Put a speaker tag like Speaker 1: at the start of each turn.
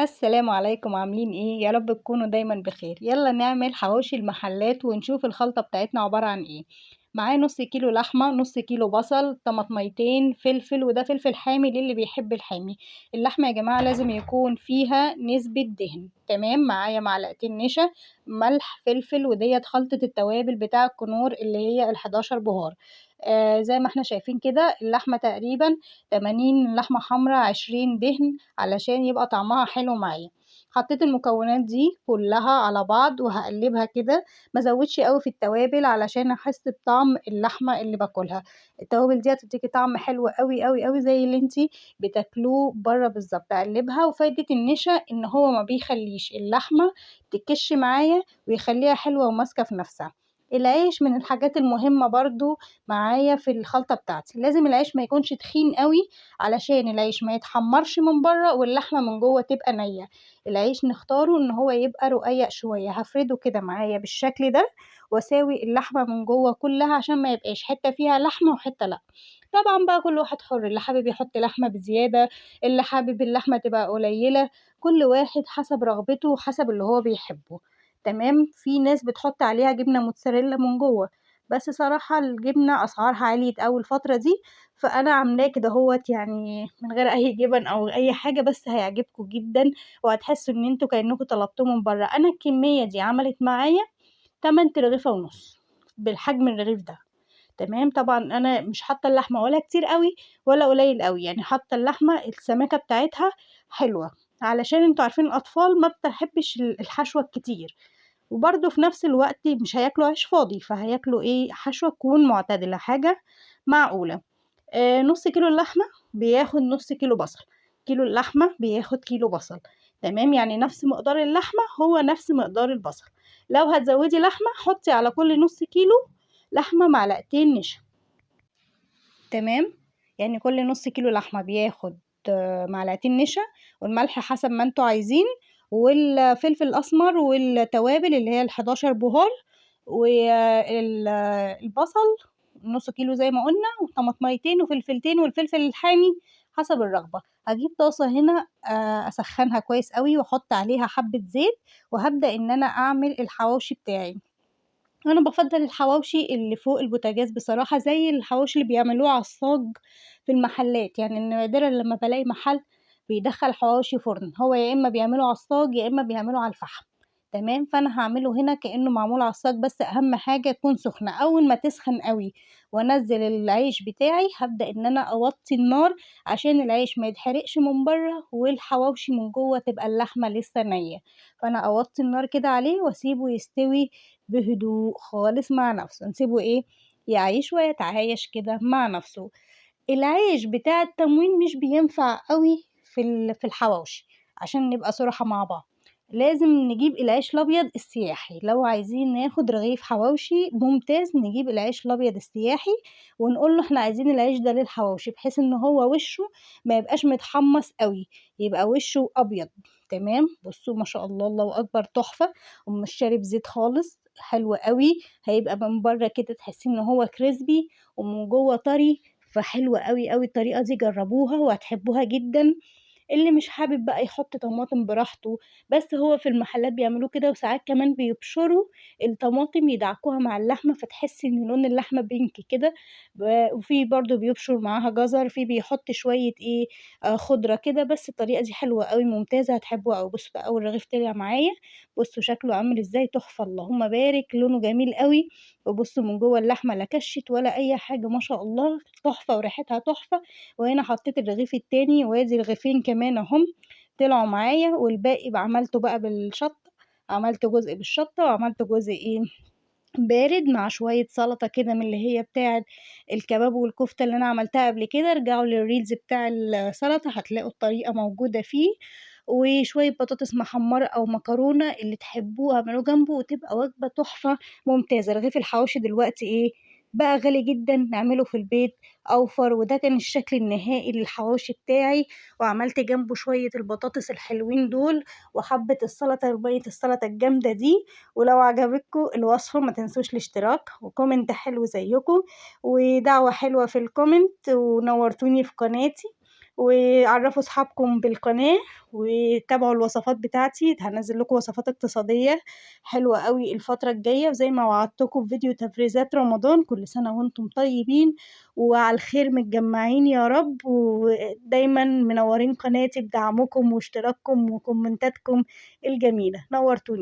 Speaker 1: السلام عليكم، عاملين ايه؟ يا رب تكونوا دايما بخير. يلا نعمل حواوشي المحلات ونشوف الخلطة بتاعتنا عبارة عن ايه. معايا نص كيلو لحمة، نص كيلو بصل، طماطميتين، فلفل، وده فلفل حامي للي بيحب الحامي. اللحمة يا جماعة لازم يكون فيها نسبة دهن. تمام. معايا معلقتين نشا، ملح، فلفل، وديت خلطة التوابل بتاع الكنور اللي هي ال11 بهار. زي ما احنا شايفين كده اللحمة تقريبا 80 لحمة حمراء، 20 دهن، علشان يبقى طعمها حلو معايا. حطيت المكونات دي كلها على بعض وهقلبها كده. ما زودش قوي في التوابل علشان احس بطعم اللحمه اللي باكلها. التوابل دي هتديكي طعم حلو قوي قوي قوي زي اللي انتي بتاكلوه بره بالظبط. اقلبها، وفايده النشا ان هو ما بيخليش اللحمه تكش معايا ويخليها حلوه وماسكه في نفسها. العيش من الحاجات المهمه برضو معايا في الخلطه بتاعتي. لازم العيش ما يكونش تخين قوي علشان العيش ما يتحمرش من بره واللحمه من جوه تبقى نيه. العيش نختاره ان هو يبقى رقيق شويه. هفرده كده معايا بالشكل ده، واساوي اللحمه من جوه كلها عشان ما يبقاش حته فيها لحمه وحته لا. طبعا بقى كل واحد حر، اللي حابب يحط لحمه بزياده، اللي حابب اللحمه تبقى قليله. كل واحد حسب رغبته وحسب اللي هو بيحبه. تمام. في ناس بتحط عليها جبنه موتزاريلا من جوه، بس صراحه الجبنه اسعارها عالية اوي الفتره دي، فانا عاملاه كده هوت يعني من غير اي جبن او اي حاجه، بس هيعجبكم جدا وهتحسوا ان انتوا كأنكم طلبتوه من برّه. أنا الكمية دي عملت معايا 8 رغيفة ونُص، بالحجم الرغيف ده. تمام. طبعًا أنا مش حاطة اللحمة ولا كتير أوي ولا قليل أوي، يعني حاطة اللحمة السماكة بتاعتها حلوة، علشان أنتم عارفين الأطفال ما بتحبش الحشوة الكتير، وبرضه في نفس الوقت مش هياكلوا عيش فاضي، فهياكلوا إيه، حشوة تكون معتدلة، حاجة معقولة. نُص كيلو اللحمة بياخد نُص كيلو بصل، كيلو اللحمة بياخد كيلو بصل. تمام. يعني نفس مقدار اللحمة هو نفس مقدار البصل. لو هتزودي لحمة حطي على كل نُص كيلو لحمة معلقتين نشا. تمام. يعني كل نُص كيلو لحمة بياخد معلقتين نشا، والملح حسب ما انتم عايزين، والفلفل الأسمر، والتوابل اللي هي ال11 بهار، البصل نُص كيلو زي ما قُلنا، وطماطميتين وفلفلتين والفلفل الحامي حسب الرغبة. هاجيب طاسة هنا أسخّنها كويس أوي وأحط عليها حبة زيت، وهابدأ إن أنا أعمل الحواوشي بتاعي. أنا بافضّل الحواوشي اللي فوق البوتاجاز بصراحة، زي الحواوشي اللي بيعملوه على الصاج في المحلات. يعني نادرًا لمّا بالاقي محل بيدخّل حواوشي فرن، هو يا إمّا بيعمله على الصاج يا إمّا بيعمله على الفحم. تمام. فأنا هاعمله هنا كإنه معمول على الصاج، بس أهم حاجة تكون سخنة. أول ما تسخن أوي وأنزّل العيش بتاعي، هابدأ إن أنا أوطّي النار عشان العيش ما يتحرقش من برّه والحواوشي من جوّه تبقى اللحمة لسه نيّة. فأنا أوطّي النار كده عليه وأسيبه يستوي بهدوء خالص مع نفسه. نسيبه إيه، يعيش ويتعايش كده مع نفسه. العيش بتاع التموين مش بينفع أوي في الحواوشي، عشان نبقى صُرحا مع بعض. لازم نجيب العيش الأبيض السياحي. لو عايزين ناخد رغيف حواوشي ممتاز، نجيب العيش الأبيض السياحي ونقول له إحنا عايزين العيش ده للحواوشي، بحيث إن هو وشه ما يبقاش متحمّص أوي، يبقى وشه أبيض. تمام. بُصّوا ما شاء الله، الله أكبر، تحفة، ومش شارب زيت خالص، حلو أوي. هيبقى من برّه كده تحسّيه إن هو crispy ومن جوّه طري، فحلوة أوي، أوي الطريقة دي، جرّبوها وهتحبوها جدًا. اللي مش حابب بقى يحط طماطم براحته، بس هو في المحلات بيعملوه كده، وساعات كمان بيبشروا الطماطم يدعكوها مع اللحمة فتحسي إن لون اللحمة pink كده. وفي برضه بيبشر معاها جزر، في بيحط شوية إيه، خضرة كده. بس الطريقة دي حلوة أوي ممتازة، هتحبوها أوي. بُصّوا بقى أول رغيف طلع معايا، بُصّوا شكله عامل إزاي، تحفة اللهم بارك، لونه جميل أوي. وبُصّوا من جوّه اللحمة لا كشِّت ولا أي حاجة، ما شاء الله تحفة وريحتها تحفة. وهنا حطيت الرغيف التاني، وادي رغيفين كمان أهم طلعوا معايا، والباقي عملته بقى بالشطة. عملت جزء بالشطة وعملت جزء إيه، بارد مع شوية سلطة كده من اللي هي بتاعة الكباب والكفتة اللي أنا عملتها قبل كده. ارجعوا للreels بتاع السلطة هتلاقوا الطريقة موجودة فيه. وشوية بطاطس محمرة أو مكرونة اللي تحبوه اعملوه جنبه، وتبقى وجبة تحفة ممتازة. رغيف الحواوشي دلوقتي إيه، بقى غالي جدًا، نعمله في البيت أوفر. وده كان الشكل النهائي للحواوشي بتاعي، وعملت جنبه شوية البطاطس الحلوين دول، وحبة السلطة رباية السلطة الجامدة دي. ولو عجبتكم الوصفة ما تنسوش الاشتراك وكومنت حلو زيكم، ودعوة حلوة في الكومنت، ونورتوني في قناتي. وعرفوا اصحابكم بالقناة وتابعوا الوصفات بتاعتي، هنزل لكم وصفات اقتصادية حلوة قوي الفترة الجاية، وزي ما وعدتكم في فيديو تفريزات رمضان. كل سنة وانتم طيبين وعلى الخير متجمعين يا رب، ودايما منورين قناتي بدعمكم واشتراككم وكومنتاتكم الجميلة. نورتوني.